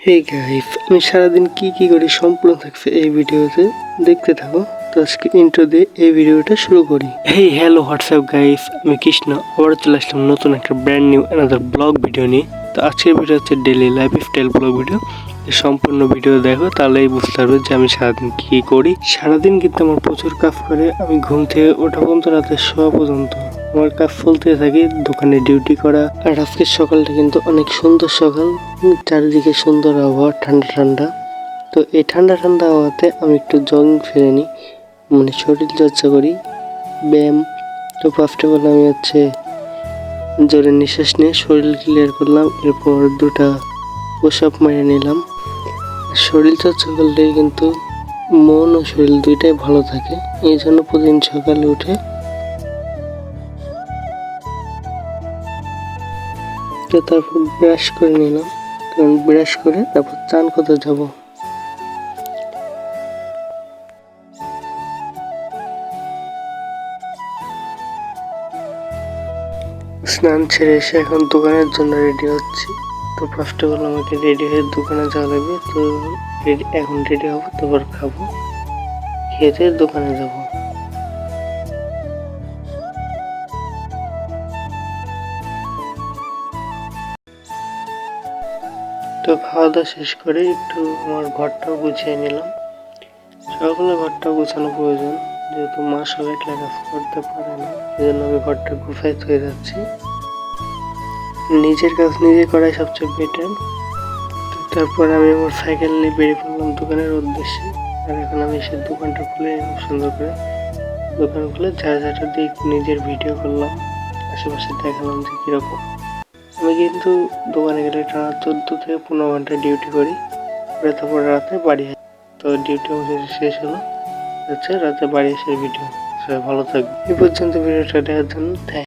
Hey guys, আমি সারাদিন কি করি সম্পূর্ণ থাকছে এই ভিডিওতে, দেখতে থাকো। তো আজকে ইন্ট্রো দিয়ে এই ভিডিওটা শুরু করি। হেই হ্যালো হোয়াটসঅ্যাপ গাইস, আমি কৃষ্ণ আবার চলে আসলাম নতুন একটা brand new another blog video নিয়ে। তো আজকের ভিডিও হচ্ছে ডেইলি লাইফস্টাইল ব্লগ ভিডিও। সম্পূর্ণ ভিডিও দেখো, তাহলেই বুঝতে পারবে যে আমি সারাদিন কি করি। সারাদিন কিন্তু আমার প্রচুর কাজ করে, আমি ঘুম থেকে ওঠা পর্যন্ত রাতে শোয়া পর্যন্ত আমার কাজ চলতে থাকে, দোকানে ডিউটি করা। আর আজকের সকালটা কিন্তু অনেক সুন্দর সকাল, চারিদিকে সুন্দর আবহাওয়া, ঠান্ডা ঠান্ডা। তো এই ঠান্ডা ঠান্ডা আবহাওয়াতে আমি একটু জগিং ফিরে নিই, মানে শরীর চর্চা করি, ব্যায়াম। তো ফার্স্ট অফ অল আমি জোরে নিঃশ্বাস নিয়ে শরীর ক্লিয়ার করলাম, এরপর দুটা পুশ আপ মেরে নিলাম। শরীর চর্চা করলে কিন্তু মন ও শরীর দুইটাই ভালো থাকে, এই জন্য প্রতিদিন সকালে উঠে তো তারপর ব্রাশ করে নিলাম, কারণ ব্রাশ করে তারপর চান করতে যাব। স্নান ছেড়ে এসে এখন দোকানের জন্য রেডি হচ্ছি। তো ফার্স্ট অফ অল আমাকে রেডি হয়ে দোকানে যাওয়া লাগবে। তো এখন রেডি হবো, তারপর খাবো, খেতে দোকানে যাব। তো খাওয়া দাওয়া শেষ করে একটু আমার ঘরটাও গুছিয়ে নিলাম। সকালে ঘরটা গোছানো প্রয়োজন, যেহেতু মা সব একলা কাজ করতে পারে না, সেজন্য আমি ঘরটা গুছাইতে হয়ে যাচ্ছি। নিজের কাজ নিজে করাই সবচেয়ে বেটার। তারপর আমি আমার সাইকেল নিয়ে বেরিয়ে পড়লাম দোকানের উদ্দেশ্যে। আর এখন আমি এসে দোকানটা খুলে খুব সুন্দর করে দোকান খুলে ঝাড়ঝাড়টা দিয়ে নিজের ভিডিও করলাম, আশেপাশে দেখালাম যে কীরকম। আমি কিন্তু দোকানে গেলে টানা 14 থেকে 15 ঘন্টা ডিউটি করি, তারপর রাতে বাড়ি আসি। তো ডিউটি শেষ হলো, রাতে বাড়ি এসে ভিডিও। সবাই ভালো থাকবে। এই পর্যন্ত ভিডিওটা দেখার জন্য